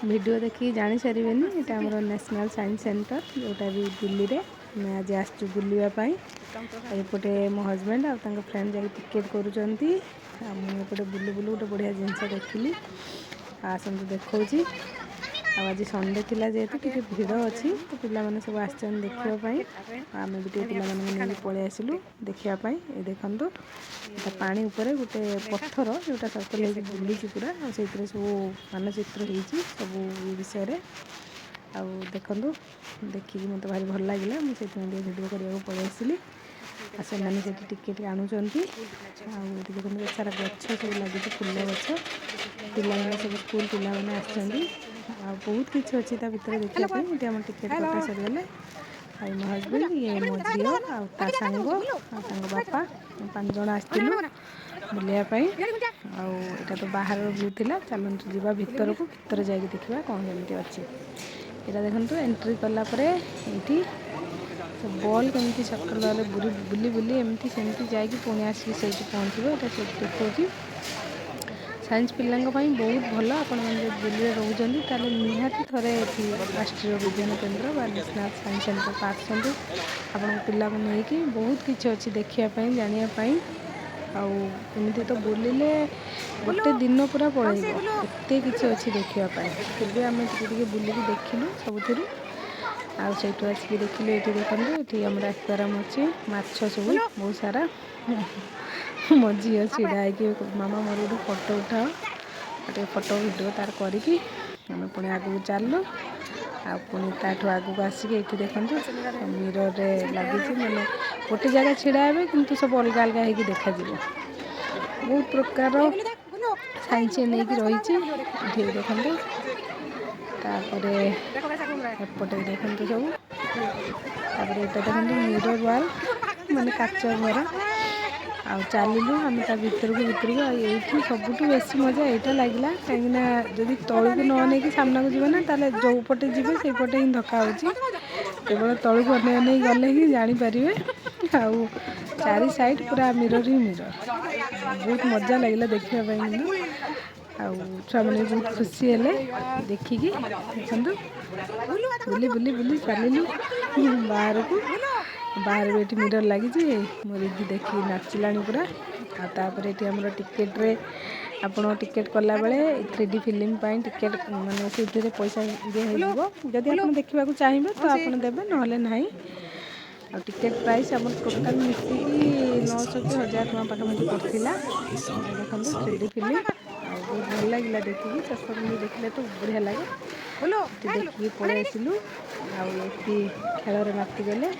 Video देखिए जानी सारे यहाँ आम नेशनल साइंस सेंटर जोटा भी दिल्ली रे मैं आज आसचु बुलवाई एपटे मो हजबैंड आ फ्रेंड जा टिकेट करुँचे बुलू बुलू गोटे बढ़िया जिनस देखिली आसतु देखा आज संडे थिला जेहेतु टी भिड़ अच्छी तो पिलाने सब आम भी पे पलि आसलु देखापी ये देखु पानी उपरे गोटे पत्थर जोटा सर्कल हो बुलूँ पूरा से सब मानचित्र हो सब विषय रे आ देखु देखिए मत भारी भल लगे मुझे भिडियो करने पलि आसली से टिकेट आणुंट देखते सारा गछ सब लगे फुल गछ पिलाने सब स्कूल पिलाने बहुत किसी अच्छी भितर देखापी ये आम टिकेट कटा सरीगले मो हजबैंड ये मो झी आ सांग बापा 5 जन आसलु बुलायापाई आटा तो बाहर व्यू थी चलते जावा भितर को भितर जा देखा कौन केमी अच्छी यहाँ देखो एंट्री कलापर ये बॉल केमी सर्कल वाले बुली बुली एमती सेमती जाकि पुणी आसिक से पहुँचो ये सब देखा साइंस पिला बहुत भल आपण मैंने दिल्ली में रोचे ताले निहाती थे राष्ट्रीय विज्ञान केन्द्र नेशनल साइंस सेंटर को आसतु आपण पिला नहीं बहुत किसी अच्छी देखापी जानापी आमती तो बुलिले गोटे दिन पूरा पड़े एत किसी अच्छी देखापी फिर भी आम टे बुलिक देखिलु सबुठ आसू आसिक देखिले ये देखते ये आम एक्वेरियम अच्छी माछ सब बहुत सारा मो झी छिड़ा हो मामा मोर गोटे फोटो उठाओ गोटे फोटो भिडियो तार करी आम पुणी आगू चलु आनी ताठू आगू आसिक ये देखते मिरर रे लगी मैंने गोटे जगह छिड़ा हे कि सब अलग अलग हो देखा बहुत प्रकार साइंस नहीं रही देखते एपटे देखते सब ये देखते मिरर वाल माने काच घर आ चलू आम भीतर को ये सबुठ बेसी मजा यहाँ लगे कहीं जदि तौक न नहीं सामना को जीव ना ताले जो पटे जी से पटे ही धक्का हो केवल तौक अने गले ही जापर आउ चारि साइड पूरा मिरर ही मिरर बहुत मजा लगे देखापी छुआ मैंने बहुत खुशी है देखिकी देखु बुली बुली बुली चलू बाहर को बाहर भी ये मिरर लगी मो दीदी देखी नाचिला पूरा आपर ये आम टिकेट रे आपड़ टिकेट कला बेले 3D फिल्म टिकेट माने से पैसा जदि आप देखा चाहिए तो आप देवे ना आ टिकेट प्राइस आम टोटाल मिसिकी 900 कि 1000 टଙ୍କା पाखापाखि पड़ता देखो 3D फिल्म बहुत भल लगे देखिए शेष में देखले तो बढ़िया लगे देखिए पलि आसलु आती खेल माति गले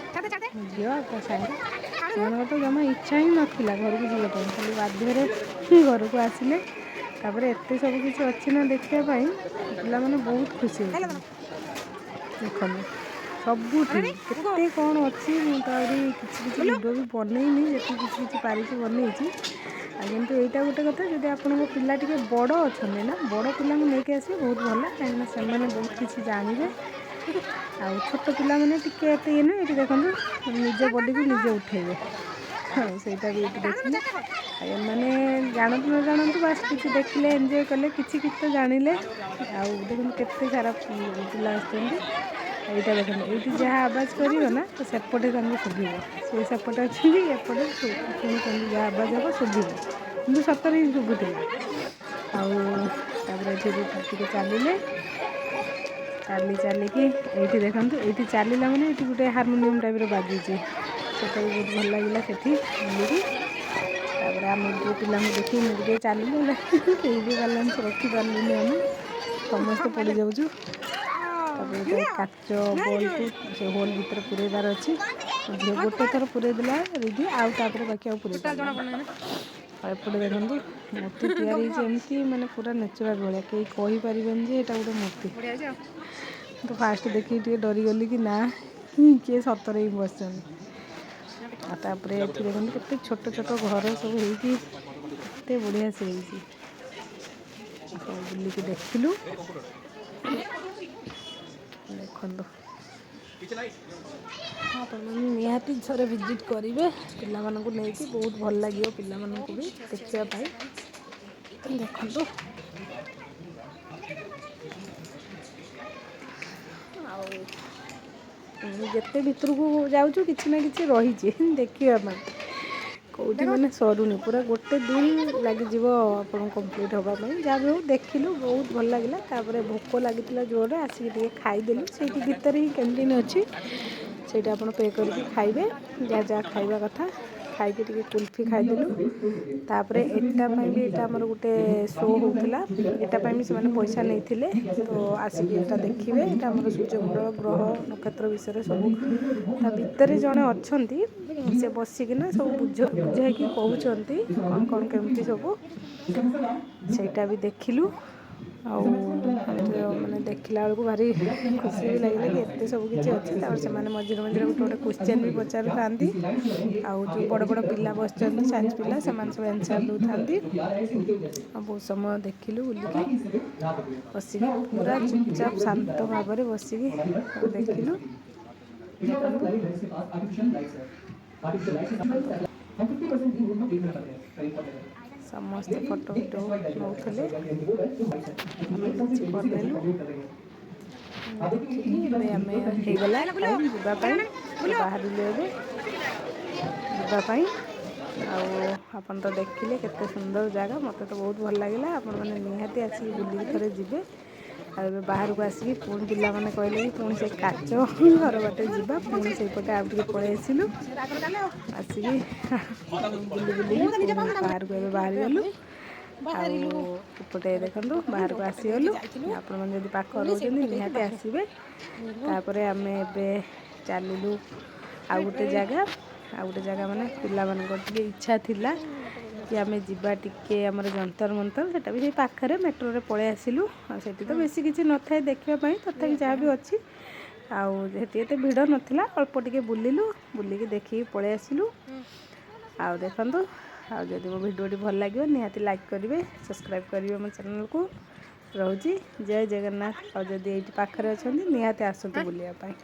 झील सागर तो जमा इच्छा ही नाला घर को जावाई खाली बाध्य घर को आसिले एत सब किसी अच्छी ना देखापी पे बहुत खुशी देख सबुठ केते कौन अच्छी मुझे किसी वीडियो भी बनईनी जी किसी पारी बनई किंतु यहाँ गोटे कथा जब आप पिला टे बड़ अच्छा ना बड़ पिला लेके आस बहुत भल कहीं से बहुत किसी जानवे आ छोट पिला टे ये नुह ये देखो निज बॉडी को निजे उठेबे हाँ सहीटा भी ये देखिए मैंने जानतु न जानतु बास किसी देखिले एंजॉय कले किसी तो जानिले देखो केते सारा पिला आसटा देखो ये जहाँ आवाज कर ना तो सेपटे शुभ से सेपटे अच्छी एपटे जहाँ आवाज हम शुभ कि सतर ही शुभुला आगे चलिले चली चलिकी ये देखते ये चलला मैंने ये गोटे हारमोनियम टाइप बाजुचे से बहुत भल लगे से बुलिकी आम जो पिला देखी मुझे चलू भी बालांस रखिपारे आम समस्त पड़ जाऊँ काच बॉल को से होल भर पुरेबार अच्छी झील गोटे थर पुरे देला रिधि आउे बाकी आए एपटे देखो मूर्ति तैयारी माने पूरा नेचुराल भाया कहीं कहीपर ये गोटे मूर्ति तो फास्ट देखिए टे डरीगली कि ना किए सतर ही बस देखो के छोट छोट घर सब होते बढ़िया से सब बुलिक देखिलु देखो आप निहाती थे विजिट करेंगे पिला नहीं बहुत भल लगे पिला भी देखापी देखो ଯେତେ ଭିତରକୁ ଯାଉଛୁ କିଛି ନା କିଛି ରହିଛି ଦେଖିବା ପାଇଁ, କେଉଁଠି ମାନେ ସରୁନି, ପୁରା ଗୋଟେ ଦିନ ଲାଗିଯିବ ଆପଣଙ୍କୁ କମ୍ପ୍ଲିଟ୍ ହେବା ପାଇଁ। ଯାହା ବି ହଉ ଦେଖିଲୁ, ବହୁତ ଭଲ ଲାଗିଲା। ତାପରେ ଭୋକ ଲାଗିଥିଲା ଜୋରରେ, ଆସିକି ଟିକେ ଖାଇଦେଲୁ। ସେଇଠି ଭିତରେ ହିଁ କ୍ୟାଣ୍ଟିନ୍ ଅଛି, ସେଇଟା ଆପଣ ପେ କରିକି ଖାଇବେ ଯାହା ଯାହା ଖାଇବା କଥା। ଖାଇକି ଟିକେ କୁଲ୍ଫି ଖାଇଦେଲୁ। ତାପରେ ଏଟା ପାଇଁ ବି, ଏଇଟା ଆମର ଗୋଟେ ଶୋ ହେଉଥିଲା, ଏଟା ପାଇଁ ବି ସେମାନେ ପଇସା ନେଇଥିଲେ। ତ ଆସିକି ଏଟା ଦେଖିବେ, ଏଟା ଆମର ସୂର୍ଯ୍ୟମଣ୍ଡଳ, ଗ୍ରହ, ନକ୍ଷତ୍ର ବିଷୟରେ ସବୁ ତା ଭିତରେ ଜଣେ ଅଛନ୍ତି, ସେ ବସିକିନା ସବୁ ବୁଝାଇକି କହୁଛନ୍ତି କ'ଣ କ'ଣ କେମିତି ସବୁ। ସେଇଟା ବି ଦେଖିଲୁ। ଆଉ ମାନେ ଦେଖିଲା ବେଳକୁ ଭାରି ଖୁସି ବି ଲାଗିଲା କି ଏତେ ସବୁ କିଛି ଅଛି। ତାପରେ ସେମାନେ ମଝିରେ ମଝିରେ ଗୋଟେ ଗୋଟେ କ୍ୱେଶ୍ଚନ୍ ବି ପଚାରୁଥାନ୍ତି। ଆଉ ଯେଉଁ ବଡ଼ ବଡ଼ ପିଲା ବସିଛନ୍ତି, ସାଇନ୍ସ ପିଲା, ସେମାନେ ସବୁ ଆନ୍ସର୍ ଦେଉଥାନ୍ତି। ଆଉ ବହୁତ ସମୟ ଦେଖିଲୁ ବୁଲିକି, ବସିକି ପୁରା ଚୁପଚାପ ଶାନ୍ତ ଭାବରେ ବସିକି ଦେଖିଲୁ। ସମସ୍ତେ ଫଟୋ ଭିଡ଼ିଓ ନେଉଥିଲେ, ଆମେ କିଛି କରିନେଲୁ। ଦେଖିକି ଏବେ ଆମେ ହେଇଗଲା ଟାଇମ୍ ଯିବା ପାଇଁ, ବାହାରିଲୁ ଏବେ ଯିବା ପାଇଁ। ଆଉ ଆପଣ ତ ଦେଖିଲେ କେତେ ସୁନ୍ଦର ଜାଗା, ମୋତେ ତ ବହୁତ ଭଲ ଲାଗିଲା। ଆପଣମାନେ ନିହାତି ଆସିକି ବୁଲିକି ଥରେ ଯିବେ। ଆଉ ଏବେ ବାହାରକୁ ଆସିକି ପୁଣି ପିଲାମାନେ କହିଲେ କି ପୁଣି ସେ କାଚ ଘର ବାଟେ ଯିବା, ପୁଣି ସେଇପଟେ ଆଉ ଟିକେ ପଳେଇ ଆସିଲୁ। ଆସିକି ବୁଲି ବୁଲିକି ପୁଣି ବାହାରକୁ ଏବେ ବାହାରିଗଲୁ। ଆଉ ଏପଟେ ଦେଖନ୍ତୁ ବାହାରକୁ ଆସିଗଲୁ। ଆପଣମାନେ ଯଦି ପାଖରେ ରହୁଛନ୍ତି ନିହାତି ଆସିବେ। ତାପରେ ଆମେ ଏବେ ଚାଲିଲୁ ଆଉ ଗୋଟେ ଜାଗା ମାନେ ପିଲାମାନଙ୍କର ଟିକେ ଇଚ୍ଛା ଥିଲା କି ଆମେ ଯିବା ଟିକେ ଆମର ଯନ୍ତର ମନ୍ତର, ସେଟା ବି ସେଇ ପାଖରେ, ମେଟ୍ରୋରେ ପଳେଇ ଆସିଲୁ। ଆଉ ସେଠି ତ ବେଶୀ କିଛି ନଥାଏ ଦେଖିବା ପାଇଁ, ତଥାପି ଯାହା ବି ଅଛି। ଆଉ ସେଠି ଏତେ ଭିଡ଼ ନଥିଲା, ଅଳ୍ପ ଟିକେ ବୁଲିଲୁ, ବୁଲିକି ଦେଖିକି ପଳେଇ ଆସିଲୁ। ଆଉ ଦେଖନ୍ତୁ, ଆଉ ଯଦି ମୋ ଭିଡ଼ିଓଟି ଭଲ ଲାଗିବ ନିହାତି ଲାଇକ୍ କରିବେ, ସବସ୍କ୍ରାଇବ୍ କରିବେ ମୋ ଚ୍ୟାନେଲ୍କୁ। ରହୁଛି, ଜୟ ଜଗନ୍ନାଥ। ଆଉ ଯଦି ଏଇଠି ପାଖରେ ଅଛନ୍ତି ନିହାତି ଆସନ୍ତୁ ବୁଲିବା ପାଇଁ।